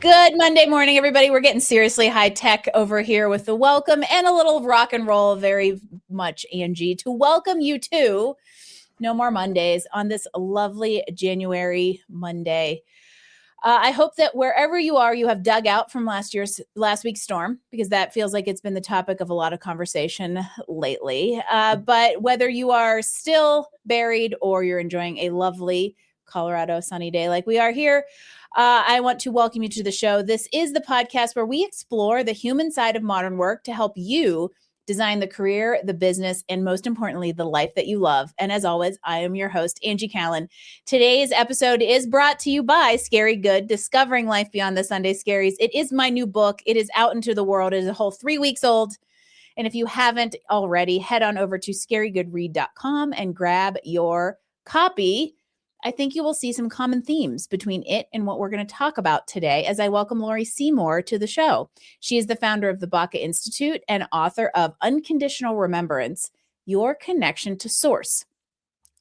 Good Monday morning, everybody. We're getting seriously high tech over here with the welcome and a little rock and roll, very much, Angie, to welcome you to No More Mondays on this lovely January Monday. I hope that wherever you are, you have dug out from last week's storm, because that feels like it's been the topic of a lot of conversation lately. But whether you are still buried or you're enjoying a lovely Colorado sunny day like we are here, I want to welcome you to the show. This is the podcast where we explore the human side of modern work to help you design the career, the business, and most importantly, the life that you love. And as always, I am your host, Angie Callan. Today's episode is brought to you by Scary Good, Discovering Life Beyond the Sunday Scaries. It is my new book. It is out into the world. It is a whole 3 weeks old. And if you haven't already, head on over to scarygoodread.com and grab your copy. I think you will see some common themes between it and what we're going to talk about today as I welcome Laurie Seymour to the show. She is the founder of the Baca Institute and author of Unconditional Remembrance, Your Connection to Source.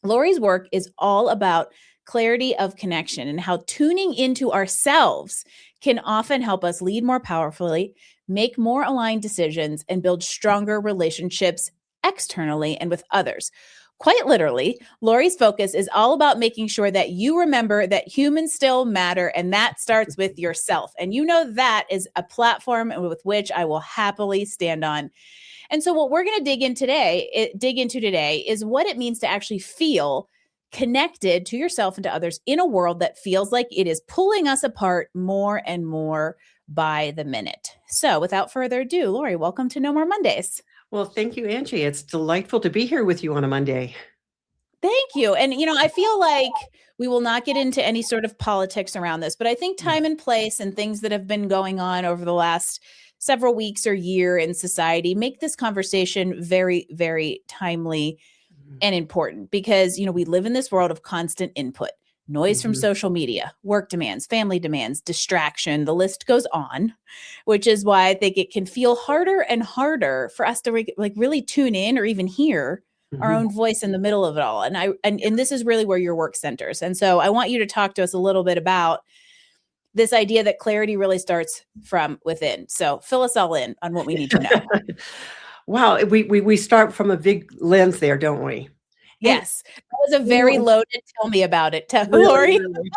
Laurie's work is all about clarity of connection and how tuning into ourselves can often help us lead more powerfully, make more aligned decisions, and build stronger relationships externally and with others. Quite literally, Laurie's focus is all about making sure that you remember that humans still matter, and that starts with yourself. And you know that is a platform with which I will happily stand on. And so what we're going to dig into today is what it means to actually feel connected to yourself and to others in a world that feels like it is pulling us apart more and more by the minute. So without further ado, Laurie, welcome to No More Mondays. Well, thank you, Angie. It's delightful to be here with you on a Monday. Thank you. And, I feel like we will not get into any sort of politics around this, but I think time and place and things that have been going on over the last several weeks or year in society make this conversation very, very timely and important because, we live in this world of constant input. Noise from social media, work demands, family demands, distraction, the list goes on, which is why I think it can feel harder and harder for us to really tune in or even hear our own voice in the middle of it all. And this is really where your work centers. And so I want you to talk to us a little bit about this idea that clarity really starts from within. So fill us all in on what we need to know. Wow. We start from a big lens there, don't we? Yes, that was a very loaded tell me about it, Laurie. Really.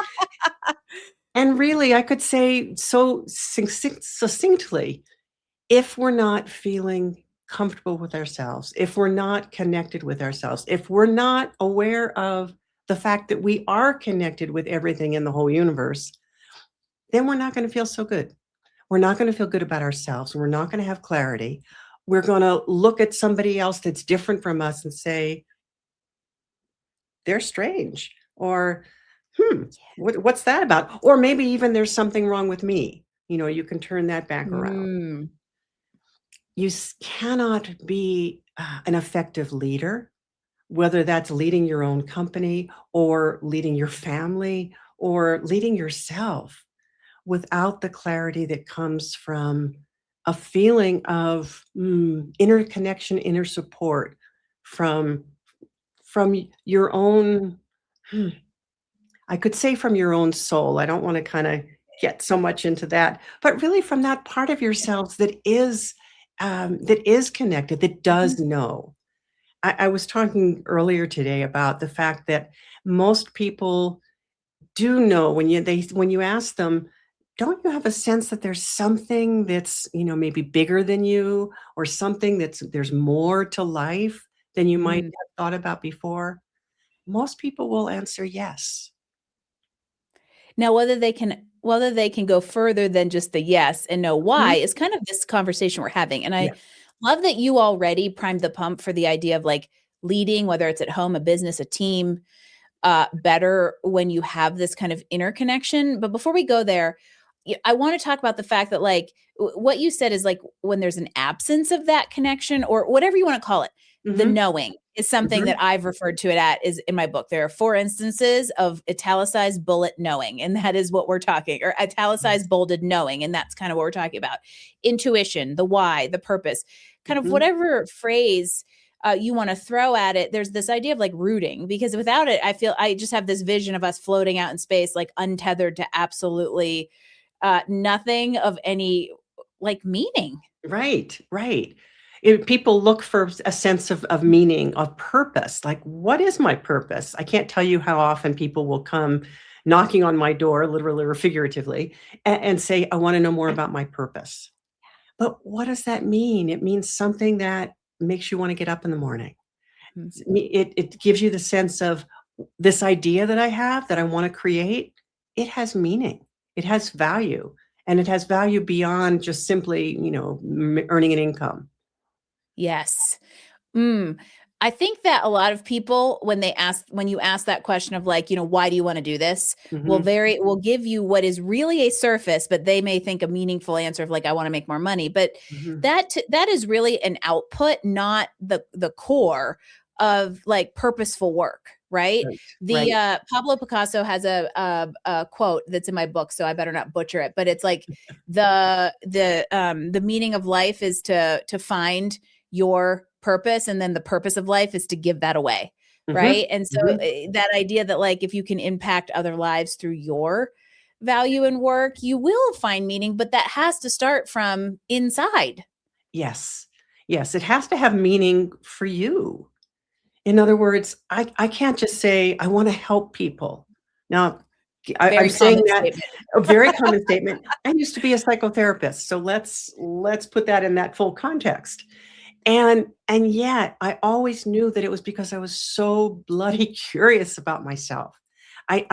And really, I could say so succinctly, if we're not feeling comfortable with ourselves, if we're not connected with ourselves, if we're not aware of the fact that we are connected with everything in the whole universe, then we're not going to feel so good. We're not going to feel good about ourselves. We're not going to have clarity. We're going to look at somebody else that's different from us and say, they're strange, or what's that about? Or maybe even there's something wrong with me. You can turn that back around. You cannot be an effective leader, whether that's leading your own company or leading your family or leading yourself, without the clarity that comes from a feeling of inner connection, inner support from your own, I could say from your own soul. I don't want to kind of get so much into that, but really from that part of yourselves that is connected, that does know. I was talking earlier today about the fact that most people do know when you ask them, don't you have a sense that there's something that's, maybe bigger than you, or something there's more to life than you might have thought about before? Most people will answer yes. Now, whether they can go further than just the yes and know why is kind of this conversation we're having. And I love that you already primed the pump for the idea of leading, whether it's at home, a business, a team, better when you have this kind of interconnection. But before we go there, I want to talk about the fact that what you said is when there's an absence of that connection, or whatever you want to call it, the knowing is something that I've referred to it is in my book. There are 4 instances of italicized bullet knowing, and that is what we're talking, or italicized bolded knowing. And that's kind of what we're talking about. Intuition, the why, the purpose, kind of whatever phrase you want to throw at it. There's this idea of rooting, because without it, I just have this vision of us floating out in space, untethered to absolutely nothing of any like meaning. Right, right. People look for a sense of meaning, of purpose. Like, what is my purpose? I can't tell you how often people will come knocking on my door, literally or figuratively, and say, I want to know more about my purpose. But what does that mean? It means something that makes you want to get up in the morning. Mm. It gives you the sense of this idea that I have that I want to create. It has meaning. It has value, and it has value beyond just simply, earning an income. Yes. Mm. I think that a lot of people, when you ask that question of like, why do you want to do this? Mhm, Will give you what is really a surface, but they may think a meaningful answer of like, I want to make more money. But mhm. that is really an output, not the core of like purposeful work. Right. Right, The right. Pablo Picasso has a quote that's in my book, so I better not butcher it. But it's like the meaning of life is to find your purpose, and then the purpose of life is to give that away, Mhm, right? And so mhm. that idea that like if you can impact other lives through your value and work, you will find meaning, but that has to start from inside. Yes. Yes, it has to have meaning for you. In other words, I can't just say, "I wanna help people." Now, I'm Very saying common that statement. a very common statement. I used to be a psychotherapist, so let's put that in that full context. And yet, I always knew that it was because I was so bloody curious about myself. I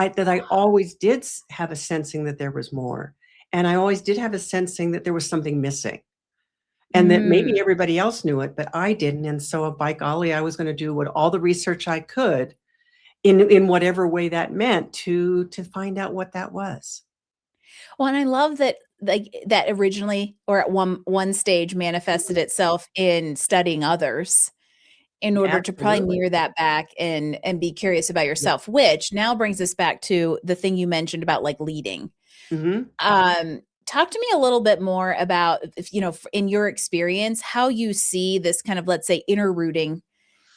always did have a sensing that there was more, and I always did have a sensing that there was something missing. And that Mm. maybe everybody else knew it, but I didn't, and so, by golly, I was gonna do what all the research I could in whatever way that meant to find out what that was. Well, and I love that like that originally or at one stage manifested Mhm. itself in studying others in Yeah, order to probably absolutely. mirror that back and be curious about Yeah. yourself, which now brings us back to the thing you mentioned about like leading. Mhm. Talk to me a little bit more about if in your experience, how you see this kind of, let's say, inner rooting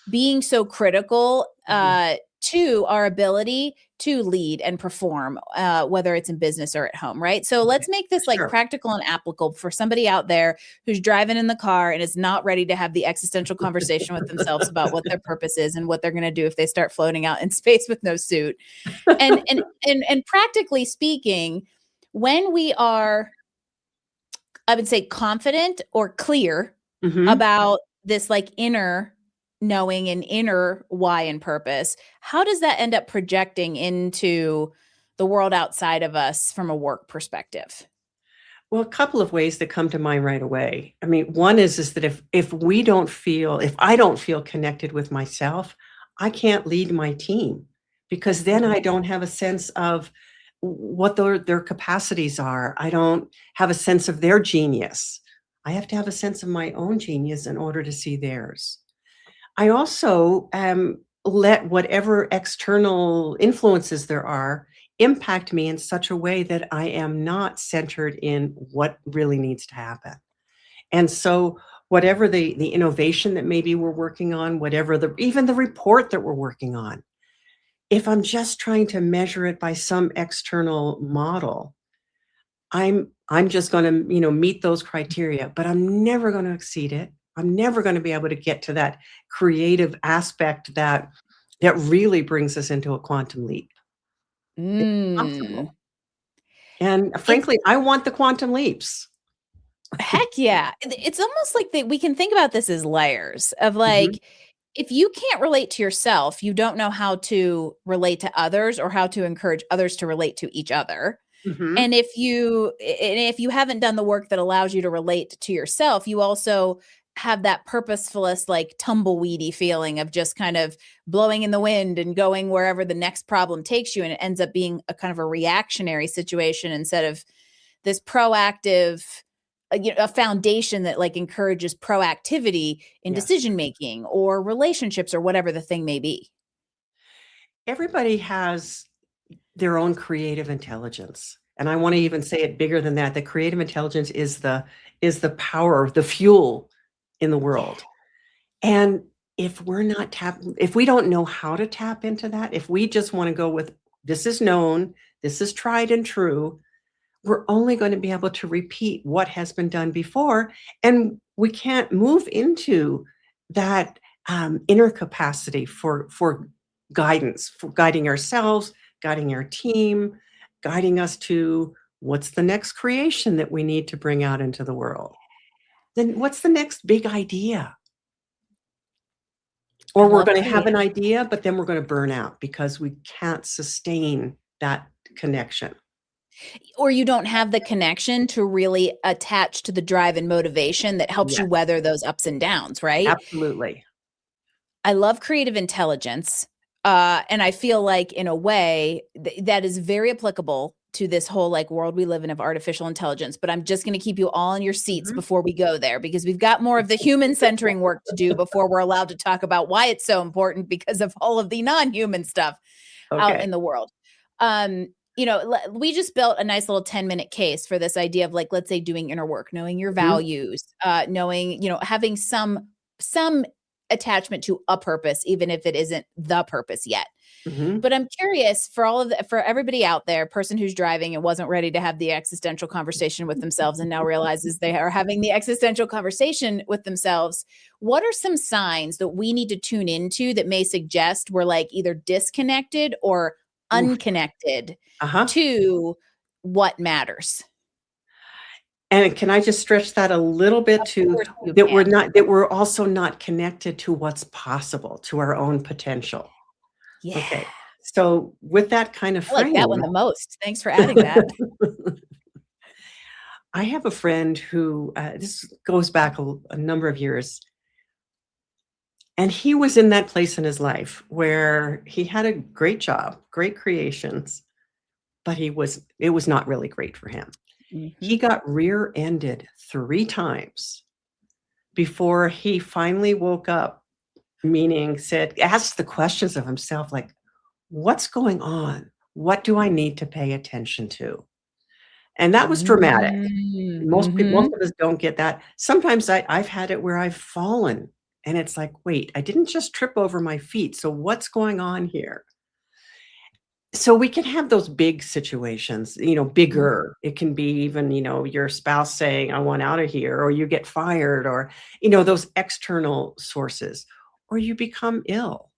being so critical Mhm. to our ability to lead and perform, whether it's in business or at home, right? So Okay. let's make this like Sure. practical and applicable for somebody out there who's driving in the car and is not ready to have the existential conversation with themselves about what their purpose is and what they're going to do if they start floating out in space with no suit. And practically speaking, when we are, I would say, confident or clear Mhm. about this like inner knowing and inner why and purpose, how does that end up projecting into the world outside of us from a work perspective? Well, a couple of ways that come to mind right away. I mean, one is that if I don't feel connected with myself, I can't lead my team because then I don't have a sense of what their capacities are. I don't have a sense of their genius. I have to have a sense of my own genius in order to see theirs. I also, let whatever external influences there are impact me in such a way that I am not centered in what really needs to happen. And so whatever the innovation that maybe we're working on, whatever even the report that we're working on, if I'm just trying to measure it by some external model, I'm just gonna, meet those criteria, but I'm never gonna exceed it. I'm never gonna be able to get to that creative aspect that really brings us into a quantum leap. It's Mm. possible. And It's frankly, I want the quantum leaps. heck yeah. It's almost like that we can think about this as layers of Mhm, like, if you can't relate to yourself, you don't know how to relate to others or how to encourage others to relate to each other. mhm. And if you haven't done the work that allows you to relate to yourself, you also have that purposefulness, like tumbleweedy feeling of just kind of blowing in the wind and going wherever the next problem takes you. And it ends up being a kind of a reactionary situation instead of this proactive, a foundation that like encourages proactivity in Yes. decision making or relationships or whatever the thing may be. Everybody has their own creative intelligence, and I wanna even say it bigger than that. The creative intelligence is the power, the fuel in the Yeah. world. And if we don't know how to tap into that, if we just wanna go with, "This is known, this is tried and true," we're only going to be able to repeat what has been done before. And we can't move into that inner capacity for guidance, for guiding ourselves, guiding our team, guiding us to what's the next creation that we need to bring out into the world. Then what's the next big idea? Or we're going to have an idea, but then we're going to burn out because we can't sustain that connection. Or you don't have the connection to really attach to the drive and motivation that helps you weather those ups and downs, right? Absolutely. I love creative intelligence. And I feel like in a way that is very applicable to this whole like world we live in of artificial intelligence. But I'm just going to keep you all in your seats before we go there, because we've got more of the human centering work to do before we're allowed to talk about why it's so important because of all of the non-human stuff out in the world. You know, we just built a nice little 10-minute case for this idea of like, let's say doing inner work, knowing your values, knowing, you know, having some attachment to a purpose, even if it isn't the purpose yet. But I'm curious for everybody out there, person who's driving and wasn't ready to have the existential conversation with themselves and now realizes they are having the existential conversation with themselves. What are some signs that we need to tune into that may suggest we're like either disconnected or unconnected to what matters? And can I just stretch that a little bit to that we're also not connected to what's possible, to our own potential. Yeah. Okay. So with that kind of I like that one the most. Thanks for adding that. I have a friend who, this goes back a number of years, and he was in that place in his life where he had a great job, great creations, but it was not really great for him. He got rear-ended 3 times before he finally woke up, meaning asked the questions of himself, like, what's going on? What do I need to pay attention to? And that was dramatic. Most of us don't get that. Sometimes I've had it where I've fallen and it's like, wait, I didn't just trip over my feet. So what's going on here? So we can have those big situations, you know, bigger. It can be even, you know, your spouse saying, I want out of here, or you get fired, or, you know, those external sources, or you become ill.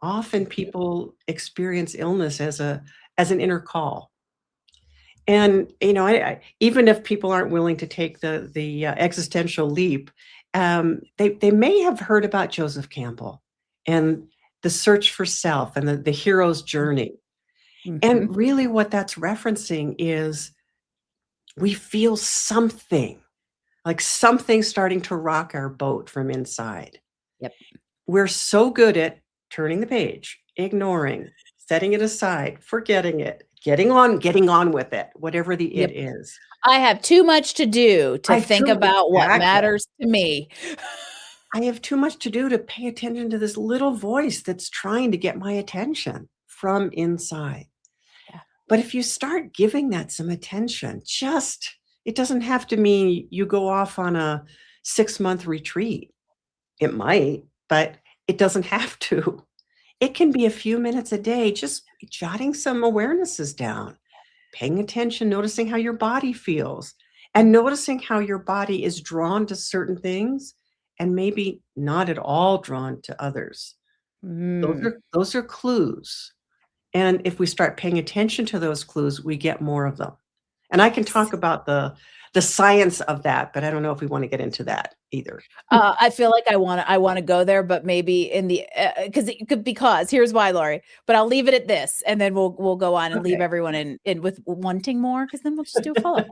Often people experience illness as an inner call. And, you know, I even if people aren't willing to take the existential leap, they may have heard about Joseph Campbell and the search for self and the hero's journey. And really what that's referencing is we feel something, like something starting to rock our boat from inside. Yep. We're so good at turning the page, ignoring, setting it aside, forgetting it, getting on with it, whatever the it is. I have too much to do to think about what matters to me. I have too much to do to pay attention to this little voice that's trying to get my attention from inside. Yeah. But if you start giving that some attention, it doesn't have to mean you go off on a 6-month retreat. It might, but it doesn't have to. It can be a few minutes a day, just jotting some awarenesses down, paying attention, noticing how your body feels, and noticing how your body is drawn to certain things and maybe not at all drawn to others. Those are clues. And if we start paying attention to those clues, we get more of them. And I can talk about the science of that, but I don't know if we want to get into that either. I feel like I want to go there, but maybe in the because here's why, Laurie. But I'll leave it at this, and then we'll go on and leave everyone in with wanting more, because then we'll just do a follow-up.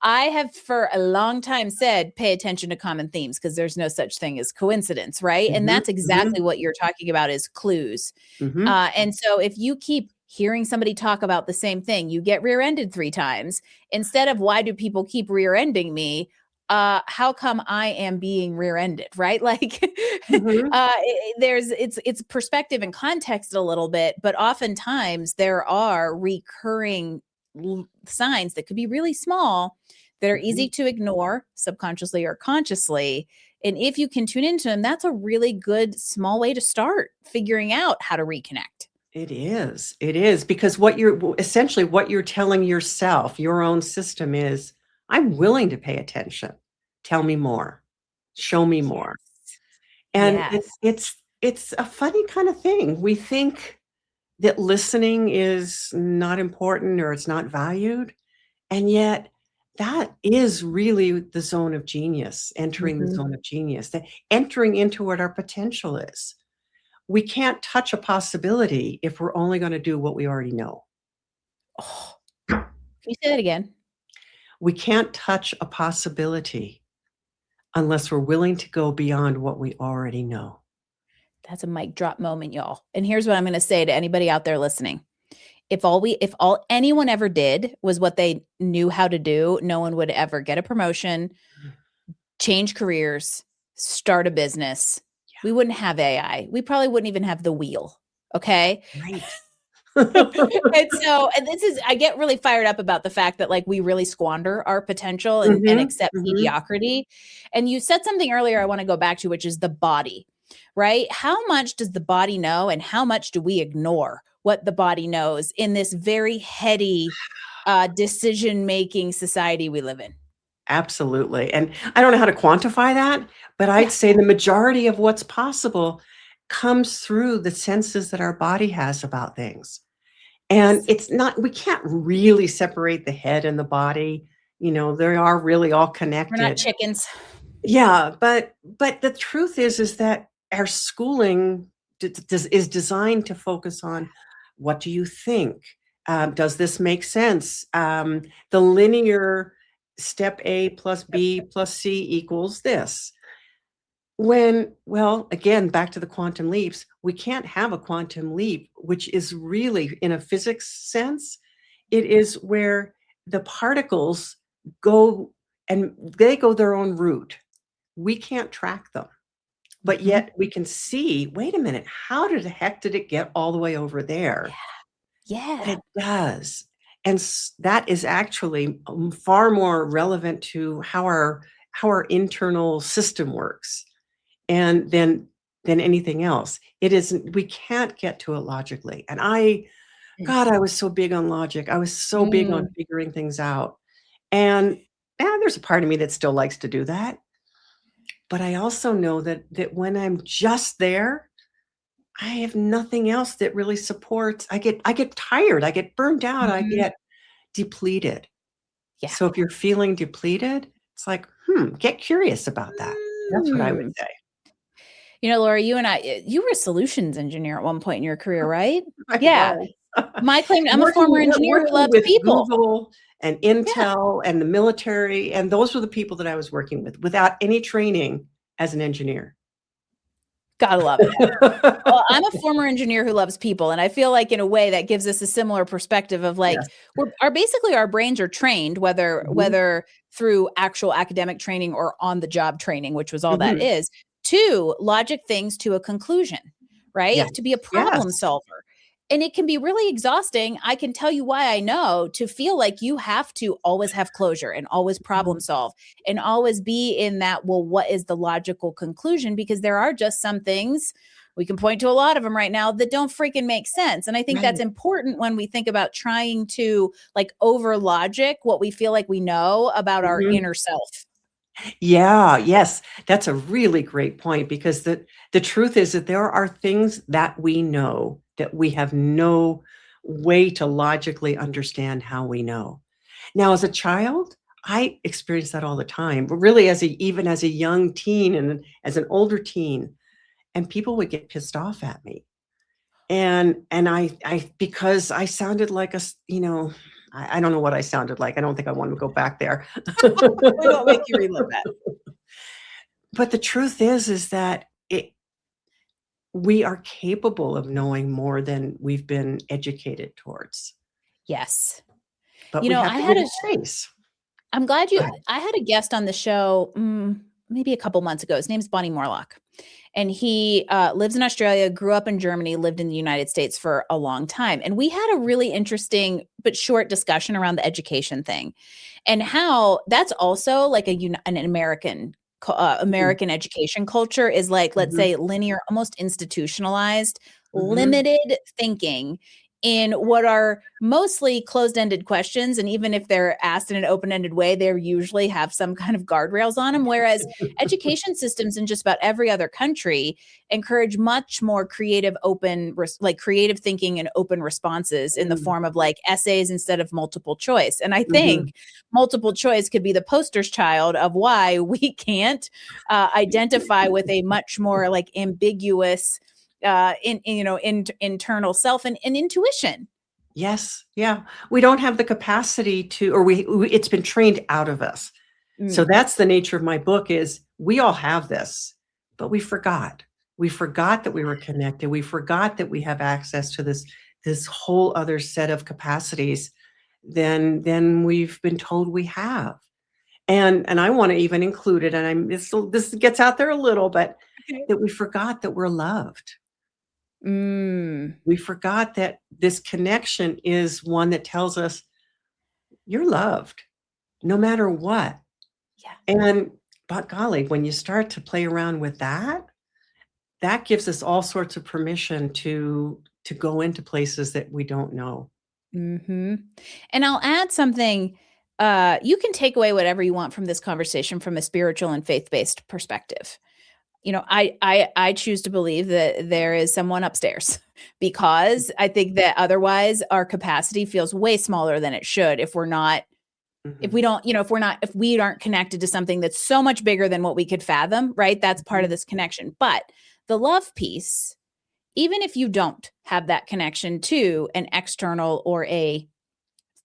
I have for a long time said, pay attention to common themes, because there's no such thing as coincidence, right? And that's exactly what you're talking about is clues. And so if you keep hearing somebody talk about the same thing, you get rear-ended 3 times, instead of why do people keep rear-ending me? How come I am being rear-ended, right? Like it's perspective and context a little bit, but oftentimes there are recurring signs that could be really small that are easy to ignore subconsciously or consciously. And if you can tune into them, that's a really good small way to start figuring out how to reconnect. It is. It is because what you're essentially what you're telling yourself, your own system is, I'm willing to pay attention. Tell me more. Show me more. Yes. And Yes. it's a funny kind of thing. We think that listening is not important or it's not valued. And yet that is really the zone of genius, entering the Mhm. zone of genius, that entering into what our potential is. We can't touch a possibility if we're only going to do what we already know. Oh, can you say that again? We can't touch a possibility unless we're willing to go beyond what we already know. That's a mic drop moment, y'all. And here's what I'm gonna say to anybody out there listening. If all anyone ever did was what they knew how to do, no one would ever get a promotion, change careers, start a business. We wouldn't have AI. We probably wouldn't even have the wheel. Okay. Right. And this is, I get really fired up about the fact that like we really squander our potential and Mhm, accept mhm. mediocrity. And you said something earlier I want to go back to, which is the body, right? How much does the body know and how much do we ignore what the body knows in this very heady decision-making society we live in? Absolutely, and I don't know how to quantify that, but I'd Yeah. say the majority of what's possible comes through the senses that our body has about things. And Yes. it's not we can't really separate the head and the body, they are really all We're not connected. chickens. Yeah, but the truth is that our schooling is designed to focus on what do you think? Does this make sense? The linear step A plus B plus C equals this. Well, again, back to the quantum leaps, we can't have a quantum leap, which is really, in a physics sense, it is where the particles go and they go their own route. We can't track them, but Mhm. yet we can see, wait a minute, how the heck did it get all the way over there? But Yeah. it does. And that is actually far more relevant to how our internal system works and than anything else. It isn't, we can't get to it logically. And Mm. God, I was so big on logic. I was so big on Mm. figuring things out. And there's a part of me that still likes to do that. But I also know that when I'm just there, I have nothing else that really supports. I get tired, I get burned out, I Mhm. get depleted. Yeah. So if you're feeling depleted, it's like, get curious about that. That's what I would Mm. say. You know, Laura, you were a solutions engineer at one point in your career, right? I Yeah. was. My claim, I'm a former Working engineer who working loves with people. Google and Yeah. Intel and the military, and those were the people that I was working with without any training as an engineer. Gotta love it. Well, I'm a former engineer who loves people, and I feel like in a way that gives us a similar perspective of like Yes. basically our brains are trained Mhm. whether through actual academic training or on the job training, which was all that Mhm. is, to logic things to a conclusion, right? Yes. To be a problem Yes. solver. And it can be really exhausting. I can tell you why I know to feel like you have to always have closure and always problem Mhm. solve and always be in that, well, what is the logical conclusion? Because there are just some things we can point to a lot of them right now that don't freaking make sense. And I think that's Right. important when we think about trying to like over logic what we feel like we know about our Mhm. inner self. Yeah, yes, that's a really great point because the truth is that there are things that we know that we have no way to logically understand how we know. Now, as a child, I experienced that all the time, but really even as a young teen and as an older teen, and people would get pissed off at me. And I because I sounded like I don't know what I sounded like. I don't think I want to go back there. We won't make you relive that. But the truth is that we are capable of knowing more than we've been educated towards, Yes. but You we know, have to give it space. I'm glad Go ahead. I had a guest on the show maybe a couple months ago. His name's Bonnie Morlock. And he lives in Australia, grew up in Germany, lived in the United States for a long time. And we had a really interesting but short discussion around the education thing and how that's also like an Mhm, American education culture is like, let's mhm, say, linear, almost institutionalized, Mhm. limited thinking in what are mostly closed-ended questions. And even if they're asked in an open-ended way, they usually have some kind of guardrails on them. Whereas education systems in just about every other country encourage much more creative, like creative thinking and open responses in the Mm. form of like essays instead of multiple choice. And I Mhm. think multiple choice could be the poster child of why we can't identify with a much more like ambiguous internal self and intuition. Yes, yeah. We don't have the capacity to, or it's been trained out of us. So Mm. that's the nature of my book is we all have this, but we forgot. We forgot that we were connected. We forgot that we have access to this whole other set of capacities than we've been told we have. And I want to even include it, and this gets out there a little, but Okay. that we forgot that we're loved. Mm. We forgot that this connection is one that tells us you're loved no matter what. Yeah. And but golly, when you start to play around with that, that gives us all sorts of permission to go into places that we don't know. Hmm. And I'll add something. You can take away whatever you want from this conversation from a spiritual and faith-based perspective. I choose to believe that there is someone upstairs because I think that otherwise our capacity feels way smaller than it should if we're not if Mhm, we don't, if we aren't connected to something that's so much bigger than what we could fathom, right? That's part of mhm, this connection. But the love piece, even if you don't have that connection to an external or a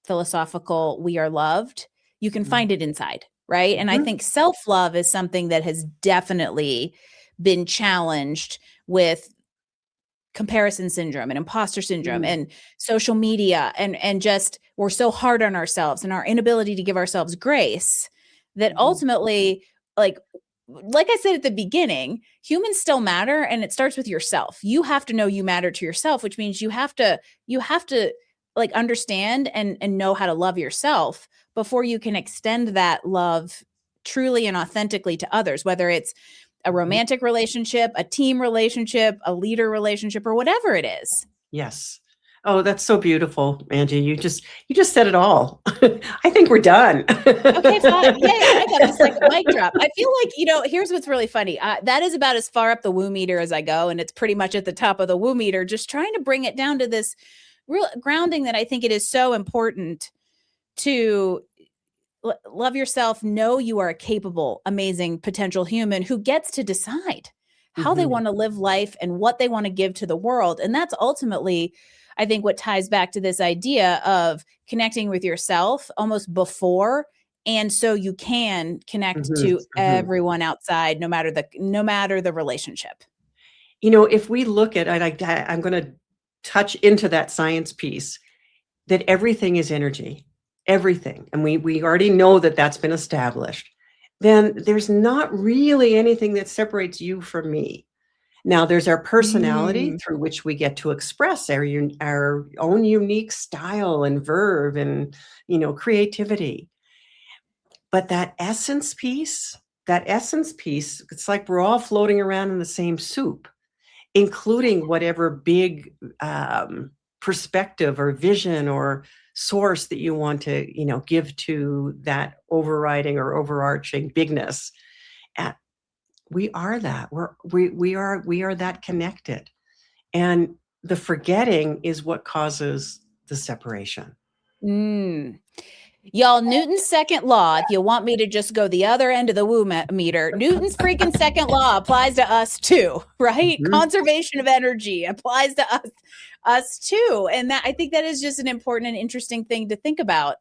philosophical we are loved, you can mhm, find it inside, right? And I mhm, think self-love is something that has definitely been challenged with comparison syndrome and imposter syndrome mm, and social media and just we're so hard on ourselves and our inability to give ourselves grace that mhm. ultimately like I said at the beginning, humans still matter and it starts with yourself. You have to know you matter to yourself, which means you have to like understand and know how to love yourself before you can extend that love truly and authentically to others, whether it's a Mhm. romantic relationship, a team relationship, a leader relationship, or whatever it is. Yes. Oh, that's so beautiful, Angie. You just said it all. I think we're done. Okay, fine. Yay, I got the second mic drop. I feel like, here's what's really funny. That is about as far up the woo meter as I go, and it's pretty much at the top of the woo meter, just trying to bring it down to this real grounding that I think it is so important to love yourself, know you are a capable, amazing potential human who gets to decide how they Mhm, want to live life and what they want to give to the world. And that's ultimately, I think, what ties back to this idea of connecting with yourself almost before. And so you can connect mhm, to mhm. everyone outside, no matter the relationship. If we look at I'm gonna touch into that science piece, that everything is energy, everything, and we already know that that's been established, then there's not really anything that separates you from me. Now, there's our personality Mm. through which we get to express our own unique style and verve and, creativity. But that essence piece, it's like we're all floating around in the same soup, including whatever big, perspective or vision or source that you want to, give to that overriding or overarching bigness. Uh, we are that. We are that connected. And the forgetting is what causes the separation. Mm. Y'all, Newton's second law, if you want me to just go the other end of the woo meter, Newton's freaking second law applies to us too, right? Mhm, Conservation of energy applies to us too. And that I think that is just an important and interesting thing to think about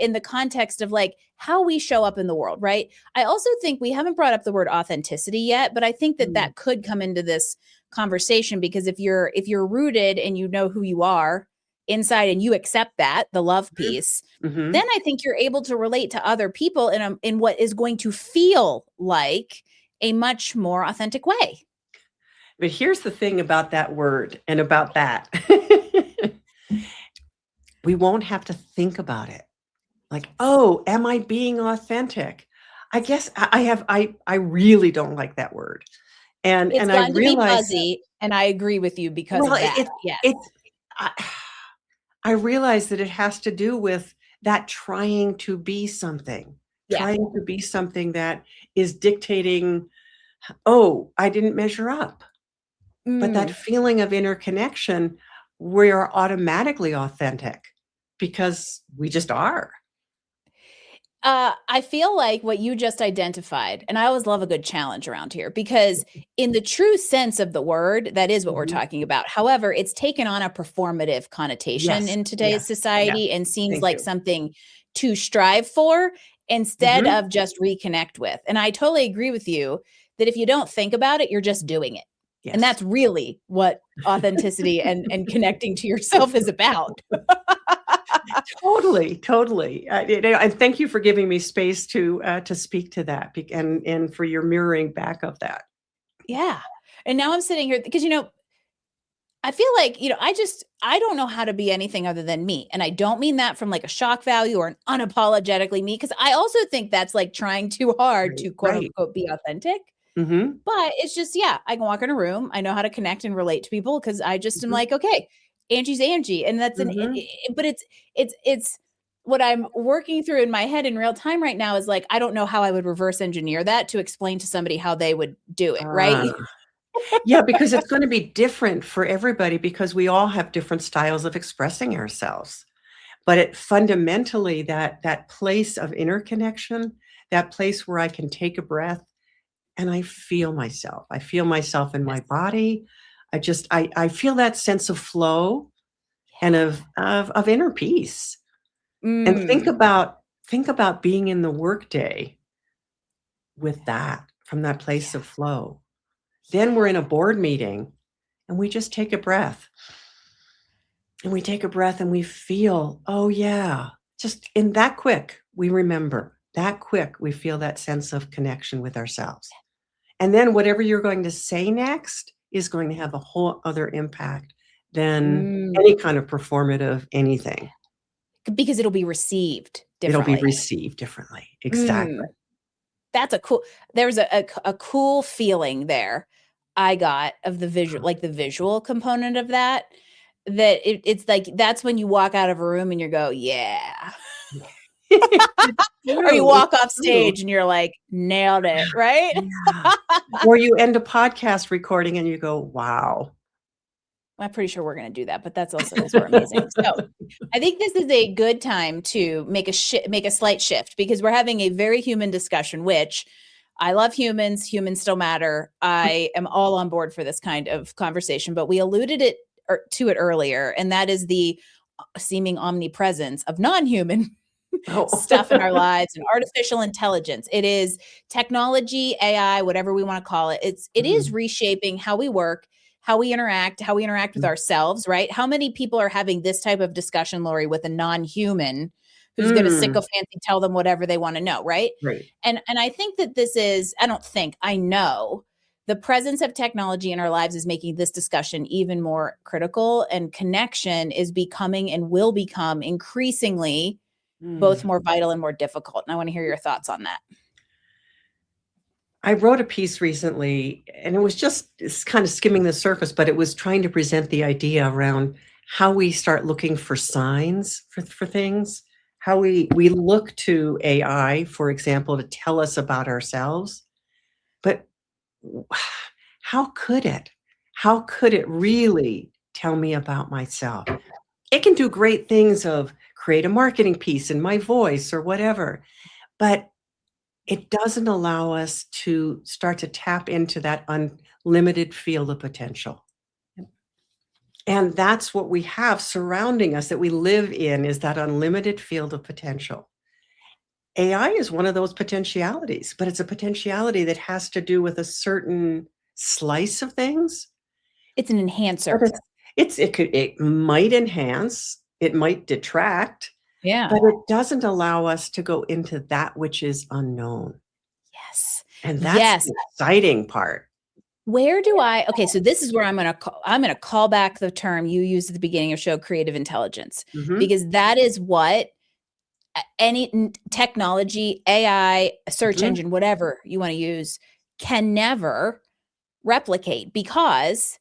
in the context of like how we show up in the world, right? I also think we haven't brought up the word authenticity yet, but I think that mm, that could come into this conversation because if you're rooted and you know who you are inside and you accept that, the love mhm, piece, then mhm. I think you're able to relate to other people in what is going to feel like a much more authentic way. But here's the thing about that word and about that. We won't have to think about it. Like, "Oh, am I being authentic?" I guess I really don't like that word. It's I gotten to be realized, buzzy, and I agree with you because well, of that. Yes. it's, I, I realize that it has to do with that Yeah. trying to be something that is dictating, oh, I didn't measure up. But that Mm. feeling of interconnection, we're automatically authentic because we just are. I feel like what you just identified, and I always love a good challenge around here because, in the true sense of the word, that is what we're Mhm. talking about. However, it's taken on a performative connotation Yes, in today's yes, yes. society and seems Thank like you. something to strive for instead Mhm. of just reconnect with. And I totally agree with you that if you don't think about it, you're just doing it. And Yes. that's really what authenticity and connecting to yourself is about. Totally, totally. And thank you for giving me space to speak to that and for your mirroring back of that. Yeah. And now I'm sitting here because, I feel like, I don't know how to be anything other than me. And I don't mean that from like a shock value or an unapologetically me, because I also think that's like trying too hard Right, to quote right. unquote be authentic. Mhm, But it's just, yeah, I can walk in a room. I know how to connect and relate to people because I just am mhm, like, okay, Angie's Angie. And that's mhm. but it's what I'm working through in my head in real time right now is like, I don't know how I would reverse engineer that to explain to somebody how they would do it. Ah. Right. Yeah, because it's gonna be different for everybody because we all have different styles of expressing ourselves. But it fundamentally, that place of interconnection, that place where I can take a breath and I feel myself. I feel myself in my Yes. body. I feel that sense of flow and of inner peace. And Mm. think about being in the workday with that, from that place of Yeah. flow. Then we're in a board meeting and we just take a breath. And we take a breath and we feel, oh yeah, just in that quick, we remember. That quick, we feel that sense of connection with ourselves. And then whatever you're going to say next is going to have a whole other impact than Mm. any kind of performative anything. Because it'll be received It'll be differently. received differently. Exactly. Mm. That's a cool there's a cool feeling there I got of the visual like, the visual component of that, that it's like, that's when you walk out of a room and you go, "Yeah." It's Or you true, it's walk off true. stage and you're like, "Nailed it." Right? Yeah. Or you end a podcast recording and you go, wow. I'm pretty sure we're gonna do that, but that's also because 'cause we're amazing. So, I think this is a good time to make a slight shift because we're having a very human discussion, which I love humans, humans still matter. I am all on board for this kind of conversation, but we alluded to it earlier, and that is the seeming omnipresence of non-human Oh. stuff in our lives and artificial intelligence. It is technology, AI, whatever we want to call it. It is Mhm. reshaping how we work, how we interact with Mm. ourselves, right? How many people are having this type of discussion, Lori, with a non-human who's going to Mm. sycophancy tell them whatever they want to know, right? Right. And I think that this is, I don't think, I know the presence of technology in our lives is making this discussion even more critical, and connection is becoming and will become increasingly both Mm. more vital and more difficult, and I wanna hear your thoughts on that. I wrote a piece recently, and it was just it's kind of skimming the surface, but it was trying to present the idea around how we start looking for signs for things, how we look to AI, for example, to tell us about ourselves. But w- how could it? How could it really tell me about myself? It can do great things of create a marketing piece in my voice or whatever, but it doesn't allow us to start to tap into that unlimited field of potential. Yep. And that's what we have surrounding us that we live in is that unlimited field of potential. AI is one of those potentialities, but it's a potentiality that has to do with a certain slice of things. It's an But enhancer. it might enhance, it might detract, Yeah. but it doesn't allow us to go into that which is unknown. Yes. And that's Yes. the exciting part. Where do I okay, so this is where I'm gonna call back the term you used at the beginning of show, creative intelligence, Mhm, because that is what any technology, AI, a search mhm, engine, whatever you wanna use, can never replicate, because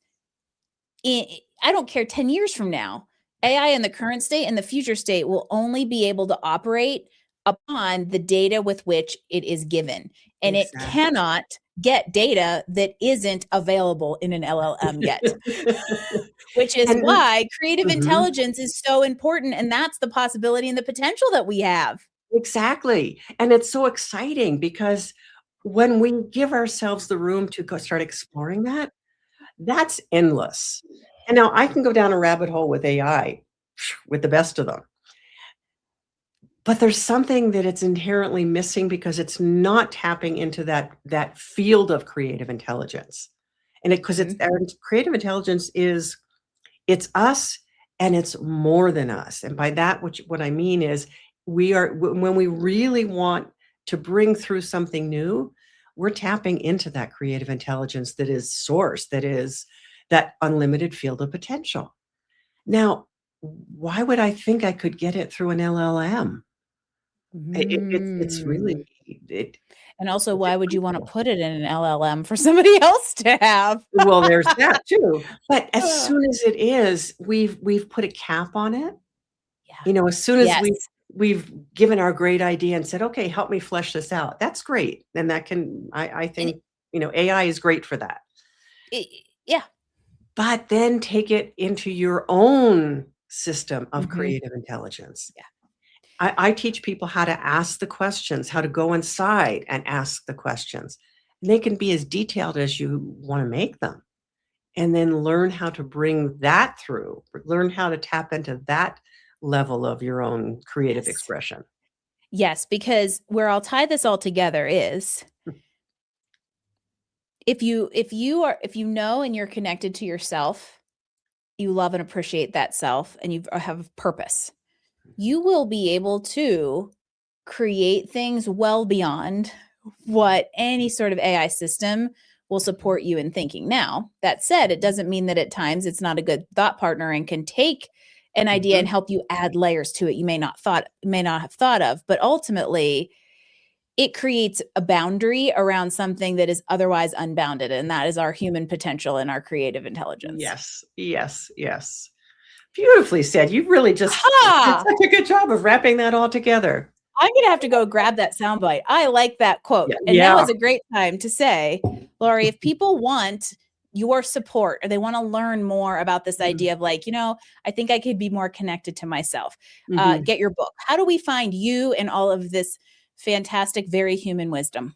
I don't care 10 years from now, AI in the current state and the future state will only be able to operate upon the data with which it is given. And it Exactly. cannot get data that isn't available in an LLM yet, which is And why creative mhm. intelligence is so important. And that's the possibility and the potential that we have. Exactly, and it's so exciting because when we give ourselves the room to go start exploring that, that's endless. And now I can go down a rabbit hole with AI, with the best of them. But there's something that it's inherently missing because it's not tapping into that field of creative intelligence. And it 'cause it's Mhm. our creative intelligence is it's us and it's more than us. And by that, which what I mean is we are when we really want to bring through something new, we're tapping into that creative intelligence that is source, that is that unlimited field of potential. Now, why would I think I could get it through an LLM? It's really Mm. it And also, it's why would you want to incredible. put it in an LLM for somebody else to have? Well, there's that too. But as Ugh. soon as it is, we've put a cap on it. Yeah. You know, as soon as Yes. we've given our great idea and said, "Okay, help me flesh this out." That's great. And that can I And think, AI is great for that. yeah. But then take it into your own system of Mhm. creative intelligence. Yeah. I teach people how to ask the questions, how to go inside and ask the questions. They can be as detailed as you wanna make them, and then learn how to bring that through, learn how to tap into that level of your own creative Yes. expression. Yes, because where I'll tie this all together is if you know and you're connected to yourself, you love and appreciate that self, and you have purpose, you will be able to create things well beyond what any sort of AI system will support you in thinking. Now, that said, it doesn't mean that at times it's not a good thought partner and can take an idea and Mhm. help you add layers to it you may not have thought of, but ultimately it creates a boundary around something that is otherwise unbounded, and that is our human potential and our creative intelligence. Yes, yes, yes. Beautifully said. You really just did Ha! such a good job of wrapping that all together. I'm gonna have to go grab that soundbite. I like that quote. Yeah, And now yeah. is a great time to say, Laurie, if people want your support or they want to learn more about this Mhm, idea of like, I think I could be more connected to myself, mhm. get your book. How do we find you and all of this fantastic, very human wisdom?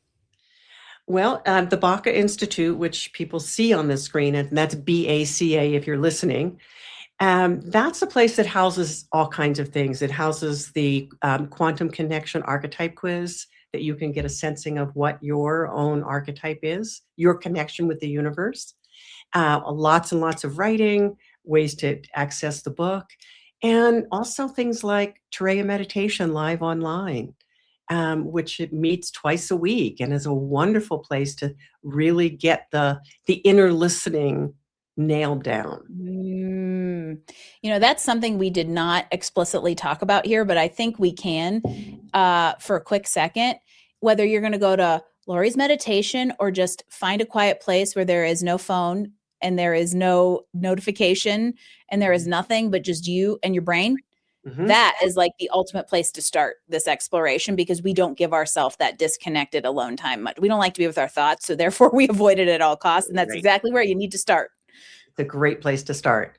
Well, the Baca Institute, which people see on the screen, and that's BACA if you're listening. That's a place that houses all kinds of things. It houses the quantum connection archetype quiz that you can get a sensing of what your own archetype is, your connection with the universe. Lots and lots of writing, ways to access the book, and also things like Tereya Meditation live online, which it meets twice a week and is a wonderful place to really get the inner listening nailed down. Mm. That's something we did not explicitly talk about here, but I think we can for a quick second. Whether you're going to go to Laurie's meditation or just find a quiet place where there is no phone and there is no notification and there is nothing but just you and your brain, Mhm. that is like the ultimate place to start this exploration because we don't give ourselves that disconnected alone time much. We don't like to be with our thoughts, so therefore we avoid it at all costs. And that's Right. exactly where you need to start. It's a great place to start.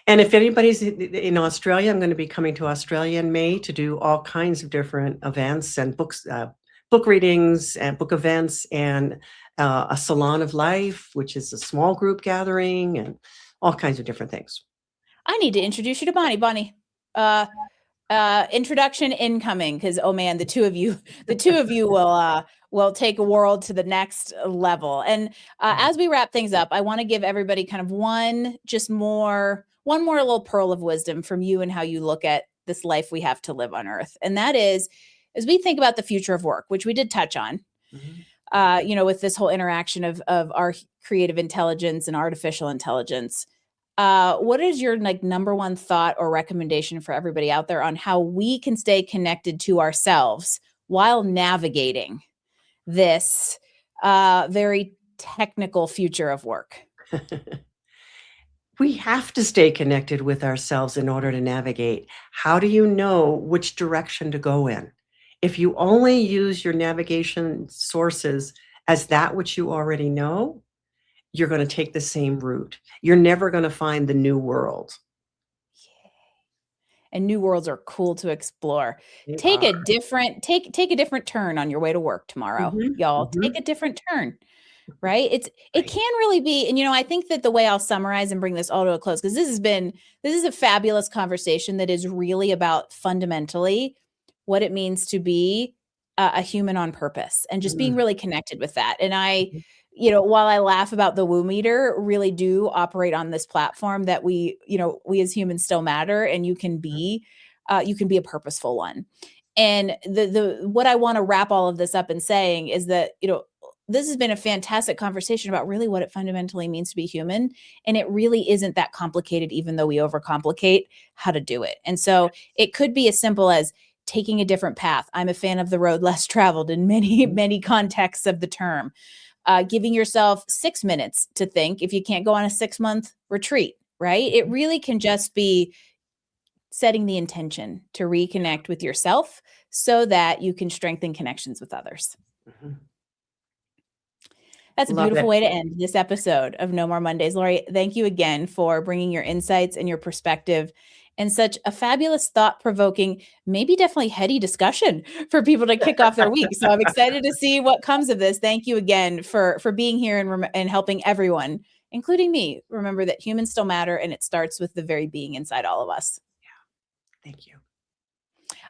And if anybody's in Australia, I'm gonna be coming to Australia in May to do all kinds of different events and books, book readings and book events and, a salon of life, which is a small group gathering and all kinds of different things. I need to introduce you to Bonnie. Bonnie, uh, introduction incoming because oh man, the two of you will take a world to the next level. And Mhm. as we wrap things up, I want to give everybody kind of one more little pearl of wisdom from you and how you look at this life we have to live on Earth, and that is, as we think about the future of work, which we did touch on, Mhm. with this whole interaction of our creative intelligence and artificial intelligence. What is your like number one thought or recommendation for everybody out there on how we can stay connected to ourselves while navigating this very technical future of work? We have to stay connected with ourselves in order to navigate. How do you know which direction to go in? If you only use your navigation sources as that which you already know, you're going to take the same route. You're never going to find the new world. And new worlds are cool to explore. They Take are. a different turn on your way to work tomorrow, Mhm, y'all. mhm. Take a different turn. Right? It Right. can really be, and I think that the way I'll summarize and bring this all to a close, because this is a fabulous conversation that is really about fundamentally what it means to be a human on purpose and just being Mm, really connected with that. And mhm, while I laugh about the woo meter, really do operate on this platform that we as humans still matter, and you can be a purposeful one. And the what I want to wrap all of this up in saying is that, this has been a fantastic conversation about really what it fundamentally means to be human. And it really isn't that complicated, even though we overcomplicate how to do it. And so it could be as simple as taking a different path. I'm a fan of the road less traveled in many, mhm. many contexts of the term. Giving yourself 6 minutes to think if you can't go on a 6-month retreat, right? It really can just be setting the intention to reconnect with yourself so that you can strengthen connections with others. Mhm. That's a Love beautiful it. way to end this episode of No More Mondays. Laurie, thank you again for bringing your insights and your perspective and such a fabulous, thought-provoking, maybe definitely heady discussion for people to kick off their week. So I'm excited to see what comes of this. Thank you again for being here and helping everyone, including me, remember that humans still matter, and it starts with the very being inside all of us. Thank you.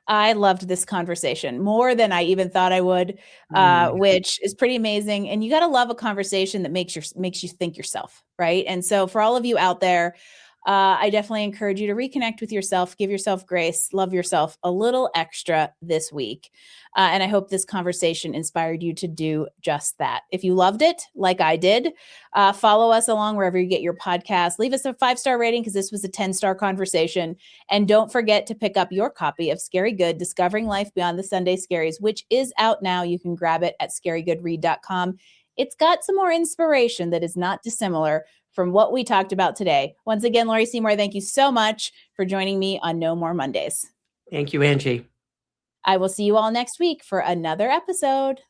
I loved this conversation more than I even thought I would, Mm, which is pretty amazing. And you got to love a conversation that makes you think yourself, right? And so for all of you out there, I definitely encourage you to reconnect with yourself, give yourself grace, love yourself a little extra this week. And I hope this conversation inspired you to do just that. If you loved it, like I did, follow us along wherever you get your podcast. Leave us a 5-star rating because this was a 10-star conversation. And don't forget to pick up your copy of Scary Good, Discovering Life Beyond the Sunday Scaries, which is out now. You can grab it at scarygoodread.com. It's got some more inspiration that is not dissimilar from what we talked about today. Once again, Laurie Seymour, thank you so much for joining me on No More Mondays. thank you, Angie. I will see you all next week for another episode.